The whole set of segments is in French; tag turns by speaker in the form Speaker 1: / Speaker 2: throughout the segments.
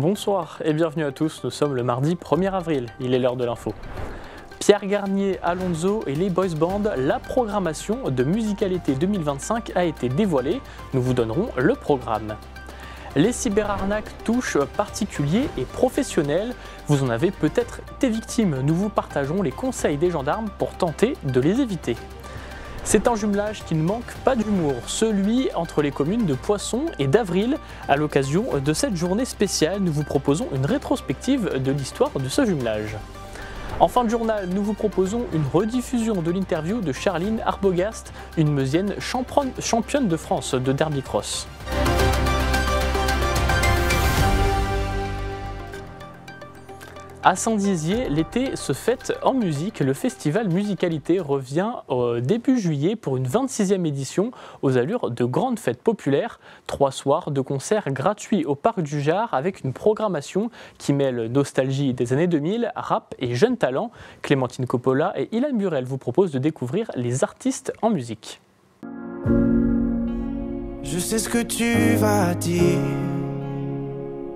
Speaker 1: Bonsoir et bienvenue à tous, nous sommes le mardi 1er avril, il est l'heure de l'info. Pierre Garnier, Alonso et les boys bands, la programmation de Musicalité 2025 a été dévoilée, nous vous donnerons le programme. Les cyberarnaques touchent particuliers et professionnels, vous en avez peut-être été victime, nous vous partageons les conseils des gendarmes pour tenter de les éviter. C'est un jumelage qui ne manque pas d'humour, celui entre les communes de Poisson et d'Avril. À l'occasion de cette journée spéciale, nous vous proposons une rétrospective de l'histoire de ce jumelage. En fin de journal, nous vous proposons une rediffusion de l'interview de Charline Arbogast, une meusienne championne de France de derby cross. À Saint-Dizier, l'été se fête en musique. Le festival Musicalité revient début juillet pour une 26e édition aux allures de grandes fêtes populaires. 3 soirs de concerts gratuits au Parc du Jard avec une programmation qui mêle nostalgie des années 2000, rap et jeunes talents. Clémentine Coppola et Ilan Burel vous proposent de découvrir les artistes en musique.
Speaker 2: Je sais ce que tu vas dire,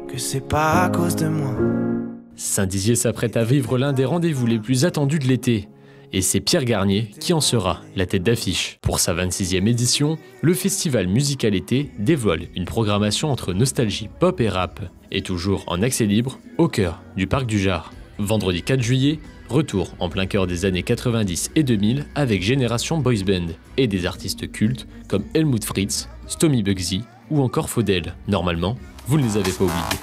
Speaker 2: que c'est pas à cause de moi.
Speaker 3: Saint-Dizier s'apprête à vivre l'un des rendez-vous les plus attendus de l'été. Et c'est Pierre Garnier qui en sera la tête d'affiche. Pour sa 26e édition, le festival Musicalité dévoile une programmation entre nostalgie pop et rap. Et toujours en accès libre, au cœur du Parc du Jard. Vendredi 4 juillet, retour en plein cœur des années 90 et 2000 avec Génération Boys Band et des artistes cultes comme Helmut Fritz, Stomy Bugsy ou encore Faudel. Normalement, vous ne les avez pas oubliés.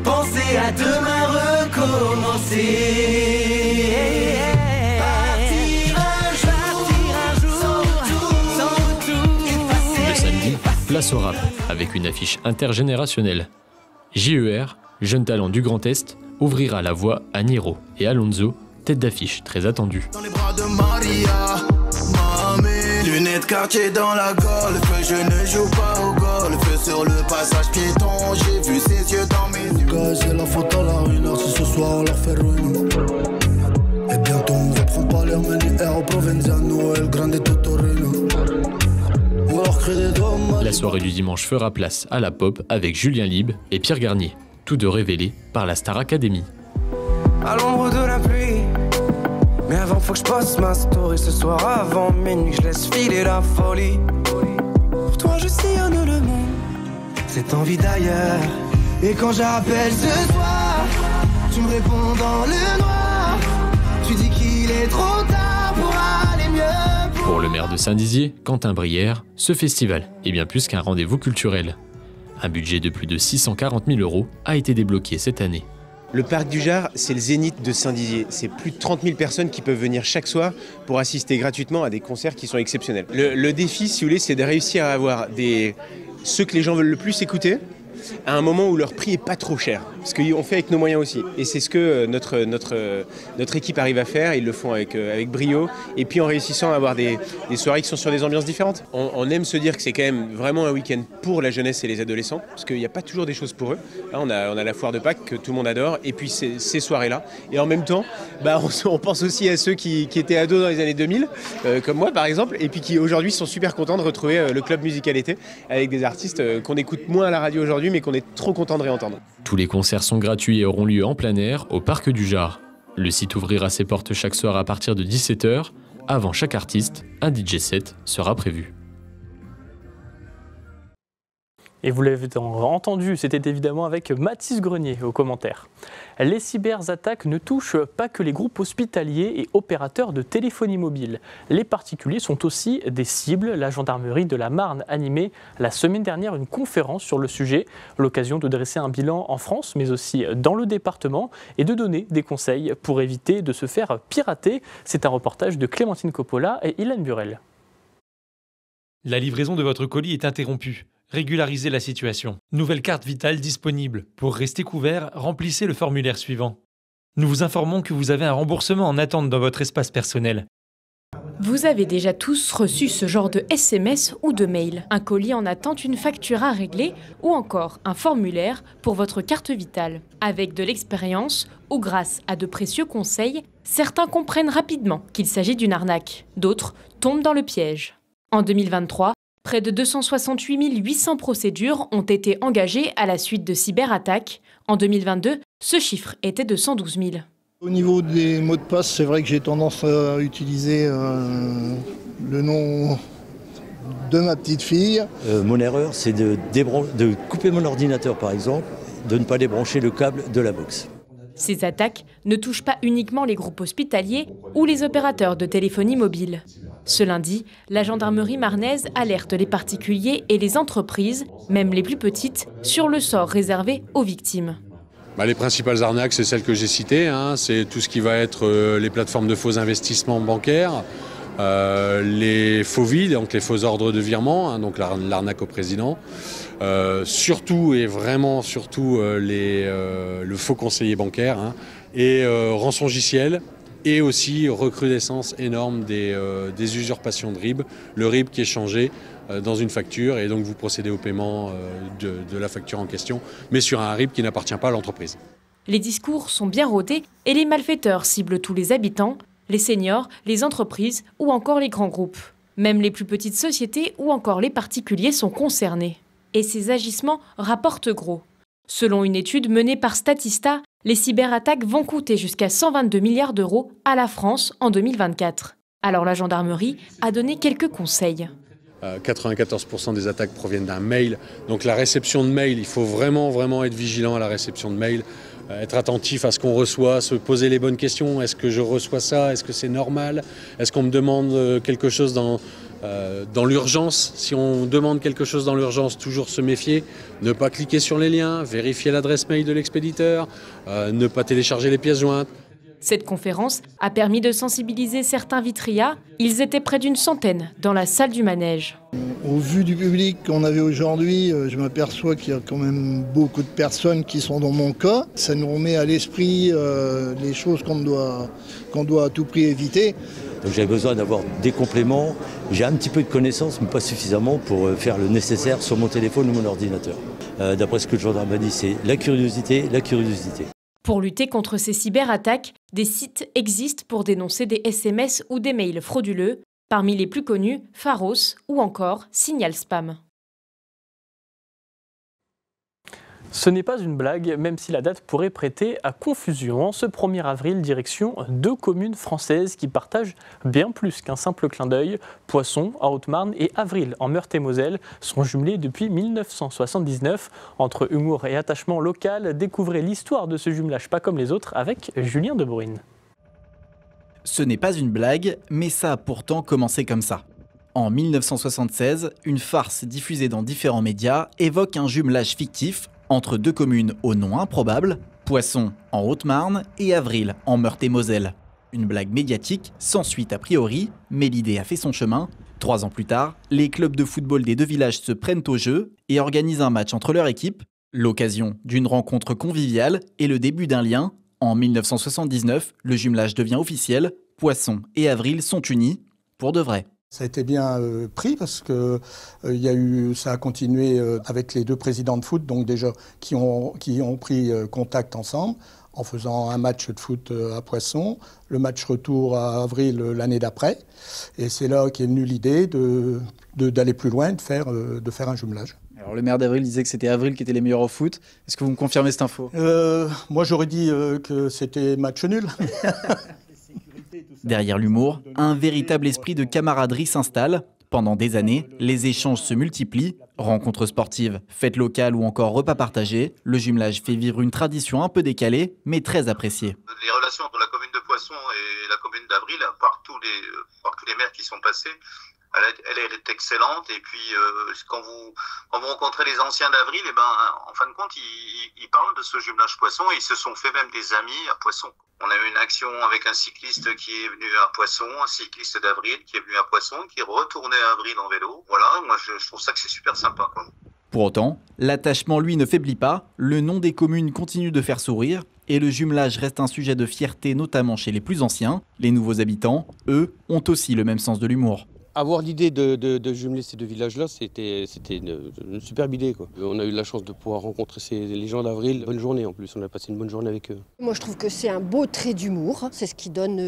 Speaker 2: Pensez à demain recommencer. Partir un jour sans tout.
Speaker 3: Le samedi, place au rap, avec une affiche intergénérationnelle. JER, jeune talent du Grand Est, ouvrira la voie à Niro et Alonso, tête d'affiche très attendue.
Speaker 2: Dans les bras de Maria, mamie. Lunettes quartier dans la golf, je ne joue pas au golf. Sur le passage piéton, j'ai vu ses yeux dans mes yeux.
Speaker 4: C'est la faute à la ruine, si ce soir on leur fait ruine. Et bientôt on reprend pas l'air manière au Provenziano et le Grande Totorino.
Speaker 3: La soirée du dimanche fera place à la pop avec Julien Lieb et Pierre Garnier, tous deux révélés par la Star Academy.
Speaker 2: À l'ombre de la pluie, mais avant faut que je poste ma story. Ce soir avant minuit, je laisse filer la folie. Pour toi je sillonne le monde, cette envie d'ailleurs. Et quand j'appelle ce soir, tu me réponds dans le noir. Tu dis qu'il est trop tard pour aller mieux.
Speaker 3: Pour le maire de Saint-Dizier, Quentin Brière, ce festival est bien plus qu'un rendez-vous culturel. Un budget de plus de 640 000 € a été débloqué cette année.
Speaker 5: Le Parc du Jard, c'est le zénith de Saint-Dizier. C'est plus de 30 000 personnes qui peuvent venir chaque soir pour assister gratuitement à des concerts qui sont exceptionnels. Le défi, si vous voulez, c'est de réussir à avoir ceux que les gens veulent le plus écouter, à un moment où leur prix est pas trop cher. Parce qu'on fait avec nos moyens aussi. Et c'est ce que notre équipe arrive à faire. Ils le font avec brio. Et puis en réussissant à avoir des soirées qui sont sur des ambiances différentes. On aime se dire que c'est quand même vraiment un week-end pour la jeunesse et les adolescents. Parce qu'il n'y a pas toujours des choses pour eux. Là, on a la foire de Pâques que tout le monde adore. Et puis ces soirées-là. Et en même temps, on pense aussi à ceux qui étaient ados dans les années 2000, comme moi par exemple. Et puis qui aujourd'hui sont super contents de retrouver le club Musicalité avec des artistes qu'on écoute moins à la radio aujourd'hui, mais qu'on est trop content de réentendre.
Speaker 3: Tous les concerts sont gratuits et auront lieu en plein air au Parc du Jard. Le site ouvrira ses portes chaque soir à partir de 17 h. Avant chaque artiste, un DJ set sera prévu.
Speaker 1: Et vous l'avez entendu, c'était évidemment avec Mathis Grenier aux commentaires. Les cyberattaques ne touchent pas que les groupes hospitaliers et opérateurs de téléphonie mobile. Les particuliers sont aussi des cibles. La gendarmerie de la Marne animait la semaine dernière une conférence sur le sujet, l'occasion de dresser un bilan en France, mais aussi dans le département, et de donner des conseils pour éviter de se faire pirater. C'est un reportage de Clémentine Coppola et Ilan Burel.
Speaker 6: La livraison de votre colis est interrompue. Régularisez la situation. Nouvelle carte vitale disponible. Pour rester couvert, remplissez le formulaire suivant. Nous vous informons que vous avez un remboursement en attente dans votre espace personnel.
Speaker 7: Vous avez déjà tous reçu ce genre de SMS ou de mail. Un colis en attente, une facture à régler ou encore un formulaire pour votre carte vitale. Avec de l'expérience ou grâce à de précieux conseils, certains comprennent rapidement qu'il s'agit d'une arnaque. D'autres tombent dans le piège. En 2023, près de 268 800 procédures ont été engagées à la suite de cyberattaques. En 2022, ce chiffre était de 112 000.
Speaker 8: Au niveau des mots de passe, c'est vrai que j'ai tendance à utiliser le nom de ma petite fille.
Speaker 9: Mon erreur, c'est de couper mon ordinateur, par exemple, de ne pas débrancher le câble de la box.
Speaker 7: Ces attaques ne touchent pas uniquement les groupes hospitaliers ou les opérateurs de téléphonie mobile. Ce lundi, la gendarmerie marnaise alerte les particuliers et les entreprises, même les plus petites, sur le sort réservé aux victimes.
Speaker 10: Les principales arnaques, c'est celles que j'ai citées. C'est tout ce qui va être les plateformes de faux investissements bancaires, les faux vides, donc les faux ordres de virement, donc l'arnaque au président. Surtout et vraiment surtout le faux conseiller bancaire et rançongiciel. Et aussi recrudescence énorme des usurpations de RIB. Le RIB qui est changé dans une facture et donc vous procédez au paiement de la facture en question, mais sur un RIB qui n'appartient pas à l'entreprise.
Speaker 7: Les discours sont bien rodés et les malfaiteurs ciblent tous les habitants, les seniors, les entreprises ou encore les grands groupes. Même les plus petites sociétés ou encore les particuliers sont concernés. Et ces agissements rapportent gros. Selon une étude menée par Statista, les cyberattaques vont coûter jusqu'à 122 milliards d'euros à la France en 2024. Alors la gendarmerie a donné quelques conseils.
Speaker 10: 94% des attaques proviennent d'un mail. Donc la réception de mail, il faut vraiment être vigilant à la réception de mail, être attentif à ce qu'on reçoit, se poser les bonnes questions. Est-ce que je reçois ça? Est-ce que c'est normal? Est-ce qu'on me demande quelque chose dans l'urgence? Si on demande quelque chose dans l'urgence, toujours se méfier, ne pas cliquer sur les liens, vérifier l'adresse mail de l'expéditeur, ne pas télécharger les pièces jointes.
Speaker 7: Cette conférence a permis de sensibiliser certains vitrias. Ils étaient près d'une centaine dans la salle du manège.
Speaker 8: Au vu du public qu'on avait aujourd'hui, je m'aperçois qu'il y a quand même beaucoup de personnes qui sont dans mon cas. Ça nous remet à l'esprit les choses qu'on doit à tout prix éviter.
Speaker 9: Donc j'avais besoin d'avoir des compléments. J'ai un petit peu de connaissances, mais pas suffisamment pour faire le nécessaire sur mon téléphone ou mon ordinateur. D'après ce que le gendarme m'a dit, c'est la curiosité.
Speaker 7: Pour lutter contre ces cyberattaques, des sites existent pour dénoncer des SMS ou des mails frauduleux. Parmi les plus connus, Pharos ou encore Signal Spam.
Speaker 1: Ce n'est pas une blague, même si la date pourrait prêter à confusion. En ce 1er avril, direction 2 communes françaises qui partagent bien plus qu'un simple clin d'œil. Poisson, en Haute-Marne, et Avril, en Meurthe-et-Moselle, sont jumelés depuis 1979. Entre humour et attachement local, découvrez l'histoire de ce jumelage pas comme les autres avec Julien Debruyne.
Speaker 11: Ce n'est pas une blague, mais ça a pourtant commencé comme ça. En 1976, une farce diffusée dans différents médias évoque un jumelage fictif entre 2 communes au nom improbable, Poisson en Haute-Marne et Avril en Meurthe-et-Moselle. Une blague médiatique sans suite a priori, mais l'idée a fait son chemin. 3 ans plus tard, les clubs de football des 2 villages se prennent au jeu et organisent un match entre leurs équipes, l'occasion d'une rencontre conviviale et le début d'un lien. En 1979, le jumelage devient officiel, Poisson et Avril sont unis pour de vrai.
Speaker 8: Ça a été bien pris parce que ça a continué avec les 2 présidents de foot, donc déjà qui ont pris contact ensemble en faisant un match de foot à Poisson, le match retour à Avril l'année d'après. Et c'est là qu'est venue l'idée d'aller plus loin, de faire un jumelage.
Speaker 11: Alors le maire d'Avril disait que c'était Avril qui était les meilleurs au foot. Est-ce que vous me confirmez cette info?
Speaker 8: Moi j'aurais dit que c'était match nul.
Speaker 11: Derrière l'humour, un véritable esprit de camaraderie s'installe. Pendant des années, les échanges se multiplient. Rencontres sportives, fêtes locales ou encore repas partagés, le jumelage fait vivre une tradition un peu décalée, mais très appréciée.
Speaker 12: Les relations entre la commune de Poisson et la commune d'Avril, par tous les maires qui sont passés, elle est excellente. Et puis quand vous rencontrez les anciens d'Avril, en fin de compte, ils parlent de ce jumelage Poisson et ils se sont fait même des amis à Poisson. On a eu une action avec un cycliste qui est venu à Poisson, un cycliste d'Avril qui est venu à Poisson, qui est retourné à Avril en vélo. Voilà, moi je trouve ça que c'est super sympa, quoi.
Speaker 11: Pour autant, l'attachement lui ne faiblit pas, le nom des communes continue de faire sourire et le jumelage reste un sujet de fierté notamment chez les plus anciens. Les nouveaux habitants, eux, ont aussi le même sens de l'humour.
Speaker 13: Avoir l'idée de jumeler ces deux villages-là, c'était une superbe idée, quoi. On a eu la chance de pouvoir rencontrer les gens d'Avril. Bonne journée en plus, on a passé une bonne journée avec eux.
Speaker 14: Moi je trouve que c'est un beau trait d'humour. C'est ce qui donne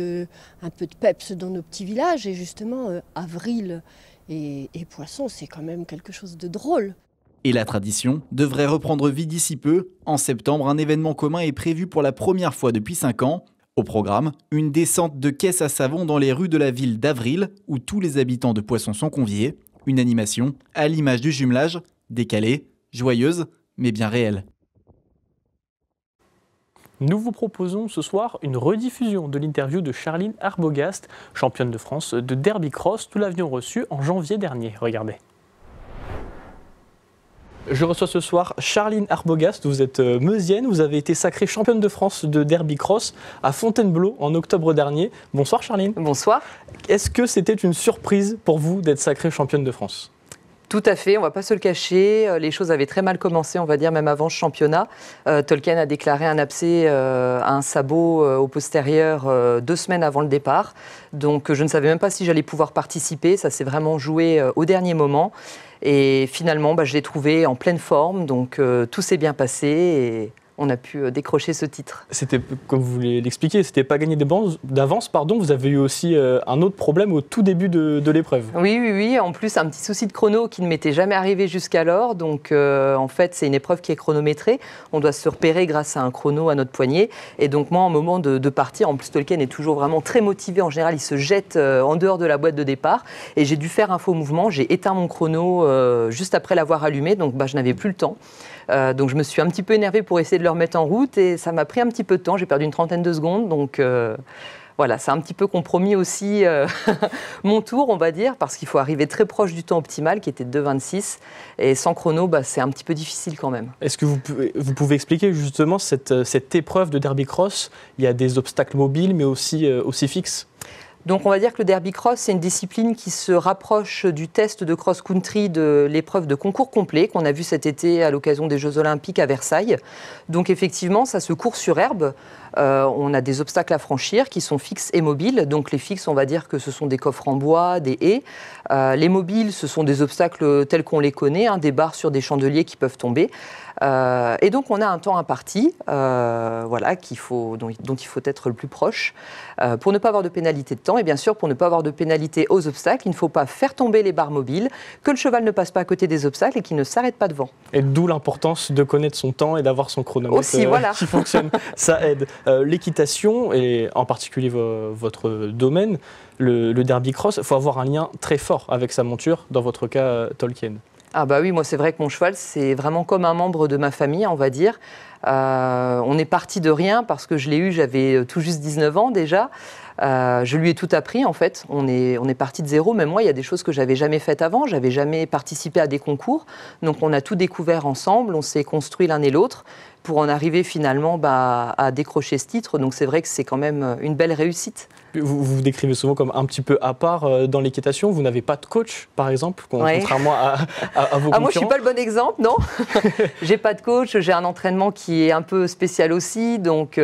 Speaker 14: un peu de peps dans nos petits villages. Et justement, Avril et Poisson, c'est quand même quelque chose de drôle.
Speaker 11: Et la tradition devrait reprendre vie d'ici peu. En septembre, un événement commun est prévu pour la première fois depuis 5 ans. Au programme, une descente de caisses à savon dans les rues de la ville d'Avril, où tous les habitants de Poisson sont conviés. Une animation à l'image du jumelage, décalée, joyeuse, mais bien réelle.
Speaker 1: Nous vous proposons ce soir une rediffusion de l'interview de Charline Arbogast, championne de France de derby cross. Nous l'avions reçue en janvier dernier. Regardez. Je reçois ce soir Charline Arbogast, vous êtes meusienne, vous avez été sacrée championne de France de derby cross à Fontainebleau en octobre dernier. Bonsoir Charline.
Speaker 15: Bonsoir.
Speaker 1: Est-ce que c'était une surprise pour vous d'être sacrée championne de France ?
Speaker 15: Tout à fait, on ne va pas se le cacher. Les choses avaient très mal commencé, on va dire, même avant ce championnat. Tolkien a déclaré un abcès à un sabot au postérieur 2 semaines avant le départ. Donc je ne savais même pas si j'allais pouvoir participer. Ça s'est vraiment joué au dernier moment. Et finalement, je l'ai trouvé en pleine forme. Donc tout s'est bien passé et on a pu décrocher ce titre.
Speaker 1: C'était, comme vous l'expliquiez, c'était pas gagné d'avance, vous avez eu aussi un autre problème au tout début de l'épreuve.
Speaker 15: Oui, en plus un petit souci de chrono qui ne m'était jamais arrivé jusqu'alors, donc en fait c'est une épreuve qui est chronométrée, on doit se repérer grâce à un chrono à notre poignet, et donc moi au moment de partir, en plus Tolkien est toujours vraiment très motivé, en général il se jette en dehors de la boîte de départ, et j'ai dû faire un faux mouvement, j'ai éteint mon chrono juste après l'avoir allumé, donc je n'avais plus le temps. Donc je me suis un petit peu énervée pour essayer de le remettre en route et ça m'a pris un petit peu de temps, j'ai perdu une trentaine de secondes, donc voilà, ça a un petit peu compromis aussi mon tour, on va dire, parce qu'il faut arriver très proche du temps optimal qui était de 2,26 et sans chrono, c'est un petit peu difficile quand même.
Speaker 1: Est-ce que vous pouvez expliquer justement cette épreuve de derby cross? Il y a des obstacles mobiles mais aussi fixes.
Speaker 15: Donc on va dire que le derby cross, c'est une discipline qui se rapproche du test de cross-country de l'épreuve de concours complet qu'on a vu cet été à l'occasion des Jeux Olympiques à Versailles. Donc effectivement, ça se court sur herbe. On a des obstacles à franchir qui sont fixes et mobiles. Donc les fixes, on va dire que ce sont des coffres en bois, des haies. Les mobiles, ce sont des obstacles tels qu'on les connaît, des barres sur des chandeliers qui peuvent tomber. Et donc on a un temps imparti, dont il faut être le plus proche, pour ne pas avoir de pénalité de temps et bien sûr pour ne pas avoir de pénalité aux obstacles, il ne faut pas faire tomber les barres mobiles, que le cheval ne passe pas à côté des obstacles et qu'il ne s'arrête pas devant.
Speaker 1: Et d'où l'importance de connaître son temps et d'avoir son chronomètre
Speaker 15: aussi,
Speaker 1: qui fonctionne, ça aide. L'équitation et en particulier votre domaine, le derby cross, il faut avoir un lien très fort avec sa monture, dans votre cas Tolkien.
Speaker 15: Ah bah oui, moi c'est vrai que mon cheval, c'est vraiment comme un membre de ma famille, on va dire. On est parti de rien parce que je l'ai eu, j'avais tout juste 19 ans déjà. Je lui ai tout appris en fait, on est parti de zéro, même moi il y a des choses que j'avais jamais faites avant, j'avais jamais participé à des concours, donc on a tout découvert ensemble, on s'est construit l'un et l'autre pour en arriver finalement à décrocher ce titre, donc c'est vrai que c'est quand même une belle réussite.
Speaker 1: Vous vous décrivez souvent comme un petit peu à part dans l'équitation, vous n'avez pas de coach par exemple, contrairement à vos concurrents.
Speaker 15: Moi je suis pas le bon exemple, non. J'ai pas de coach, j'ai un entraînement qui est un peu spécial aussi, donc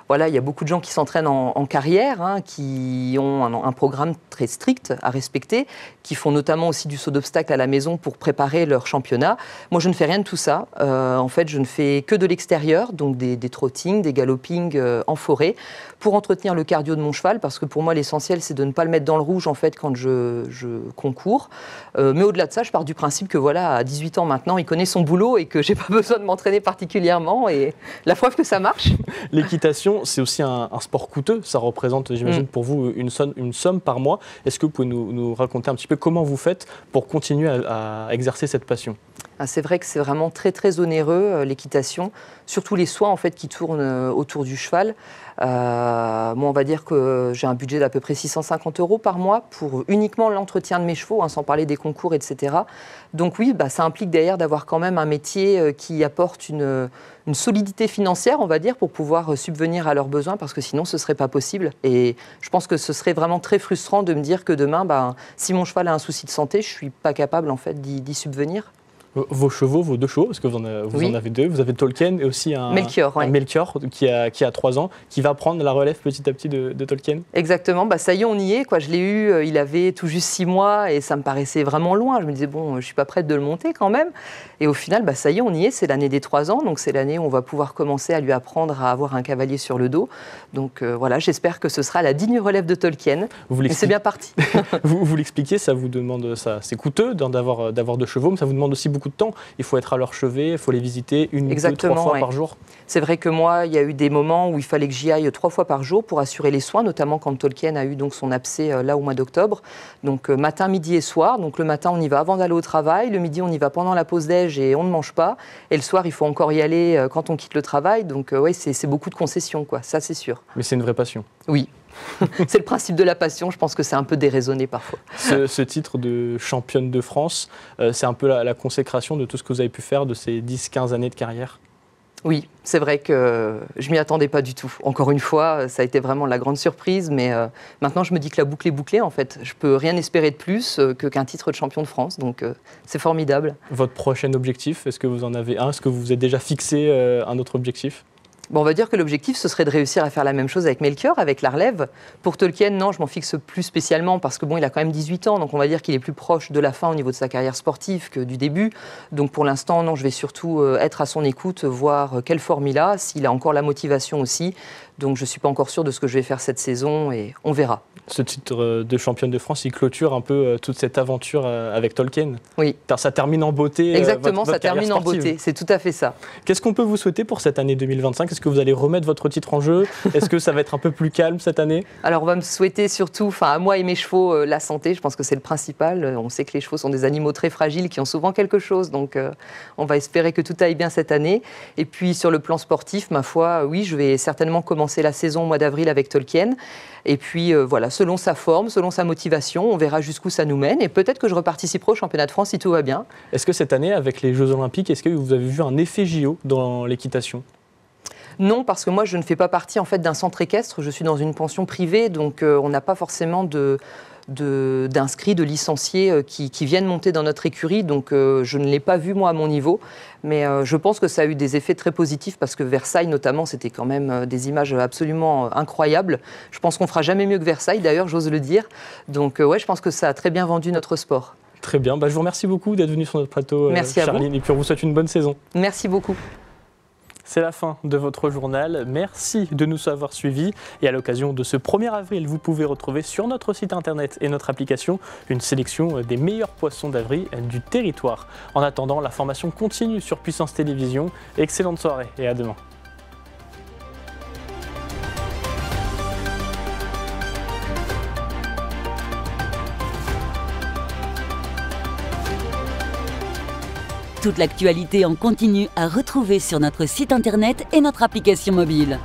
Speaker 15: voilà, il y a beaucoup de gens qui s'entraînent en carrière, qui ont un programme très strict à respecter, qui font notamment aussi du saut d'obstacle à la maison pour préparer leur championnat. Moi, je ne fais rien de tout ça. En fait, je ne fais que de l'extérieur, donc des trottings, des gallopings en forêt, pour entretenir le cardio de mon cheval, parce que pour moi, l'essentiel, c'est de ne pas le mettre dans le rouge, en fait, quand je concours. Mais au-delà de ça, je pars du principe que, voilà, à 18 ans maintenant, il connaît son boulot et que j'ai pas besoin de m'entraîner particulièrement. Et la preuve que ça marche.
Speaker 1: L'équitation, c'est aussi un sport coûteux. Ça représente, j'imagine, pour vous une somme par mois. Est-ce que vous pouvez nous raconter un petit peu comment vous faites pour continuer à exercer cette passion ?
Speaker 15: C'est vrai que c'est vraiment très très onéreux l'équitation, surtout les soins en fait qui tournent autour du cheval. Moi, on va dire que j'ai un budget d'à peu près 650 € par mois pour uniquement l'entretien de mes chevaux, sans parler des concours, etc. Donc oui, ça implique derrière d'avoir quand même un métier qui apporte une solidité financière, on va dire, pour pouvoir subvenir à leurs besoins, parce que sinon ce serait pas possible. Et je pense que ce serait vraiment très frustrant de me dire que demain, si mon cheval a un souci de santé, je suis pas capable en fait d'y subvenir.
Speaker 1: Vos chevaux, vos deux chevaux, parce que vous en avez deux, vous avez Tolkien et aussi un Melchior qui a 3 ans, qui va prendre la relève petit à petit de Tolkien.
Speaker 15: Exactement, ça y est, on y est. Je l'ai eu, il avait tout juste 6 mois et ça me paraissait vraiment loin. Je me disais, bon, je ne suis pas prête de le monter quand même. Et au final, ça y est, on y est, c'est l'année des 3 ans, donc c'est l'année où on va pouvoir commencer à lui apprendre à avoir un cavalier sur le dos. Donc voilà, j'espère que ce sera la digne relève de Tolkien. Et c'est bien parti.
Speaker 1: vous l'expliquez, ça vous demande, c'est coûteux d'avoir 2 chevaux, mais ça vous demande aussi beaucoup de temps. Il faut être à leur chevet, il faut les visiter 1, 2, 3 fois par jour.
Speaker 15: C'est vrai que moi, il y a eu des moments où il fallait que j'y aille 3 fois par jour pour assurer les soins, notamment quand Tolkien a eu donc son abcès là au mois d'octobre. Donc matin, midi et soir. Donc le matin, on y va avant d'aller au travail. Le midi, on y va pendant la pause déj et on ne mange pas. Et le soir, il faut encore y aller quand on quitte le travail. Donc oui, c'est beaucoup de concessions, ça c'est sûr.
Speaker 1: Mais c'est une vraie passion.
Speaker 15: Oui. C'est le principe de la passion, je pense que c'est un peu déraisonné parfois.
Speaker 1: Ce titre de championne de France, c'est un peu la consécration de tout ce que vous avez pu faire de ces 10-15 années de carrière?
Speaker 15: Oui, c'est vrai que je m'y attendais pas du tout. Encore une fois, ça a été vraiment la grande surprise, mais maintenant je me dis que la boucle est bouclée en fait. Je peux rien espérer de plus qu'un titre de champion de France, donc c'est formidable.
Speaker 1: Votre prochain objectif, est-ce que vous en avez un? Est-ce que vous vous êtes déjà fixé un autre objectif?
Speaker 15: Bon, on va dire que l'objectif, ce serait de réussir à faire la même chose avec Melchior, avec la relève. Pour Tolkien, non, je m'en fixe plus spécialement parce que il a quand même 18 ans, donc on va dire qu'il est plus proche de la fin au niveau de sa carrière sportive que du début. Donc pour l'instant, non, je vais surtout être à son écoute, voir quelle forme il a, s'il a encore la motivation aussi. Donc je ne suis pas encore sûre de ce que je vais faire cette saison et on verra.
Speaker 1: Ce titre de championne de France, il clôture un peu toute cette aventure avec Tolkien.
Speaker 15: Oui.
Speaker 1: Ça termine en beauté.
Speaker 15: Exactement,
Speaker 1: votre
Speaker 15: ça termine en beauté, c'est tout à fait ça.
Speaker 1: Qu'est-ce qu'on peut vous souhaiter pour cette année 2025? Est-ce que vous allez remettre votre titre en jeu? Est-ce que ça va être un peu plus calme cette année?
Speaker 15: Alors on va me souhaiter surtout, à moi et mes chevaux, la santé. Je pense que c'est le principal. On sait que les chevaux sont des animaux très fragiles qui ont souvent quelque chose. Donc on va espérer que tout aille bien cette année. Et puis sur le plan sportif, ma foi, oui, je vais certainement commencer la saison au mois d'avril avec Tolkien. Et puis voilà, selon sa forme, selon sa motivation, on verra jusqu'où ça nous mène. Et peut-être que je reparticiperai au championnat de France si tout va bien.
Speaker 1: Est-ce que cette année, avec les Jeux Olympiques, est-ce que vous avez vu un effet JO dans l'équitation?
Speaker 15: Non, parce que moi, je ne fais pas partie en fait, d'un centre équestre. Je suis dans une pension privée, donc on n'a pas forcément d'inscrits, de licenciés qui viennent monter dans notre écurie. Donc je ne l'ai pas vu, moi, à mon niveau. Mais je pense que ça a eu des effets très positifs parce que Versailles, notamment, c'était quand même des images absolument incroyables. Je pense qu'on ne fera jamais mieux que Versailles, d'ailleurs, j'ose le dire. Donc ouais, je pense que ça a très bien vendu notre sport.
Speaker 1: Très bien. Je vous remercie beaucoup d'être venu sur notre plateau,
Speaker 15: Merci
Speaker 1: Charline.
Speaker 15: À vous.
Speaker 1: Et puis on vous souhaite une bonne saison.
Speaker 15: Merci beaucoup.
Speaker 1: C'est la fin de votre journal. Merci de nous avoir suivis. Et à l'occasion de ce 1er avril, vous pouvez retrouver sur notre site internet et notre application une sélection des meilleurs poissons d'avril du territoire. En attendant, la formation continue sur Puissance Télévision. Excellente soirée et à demain.
Speaker 16: Toute l'actualité en continu à retrouver sur notre site internet et notre application mobile.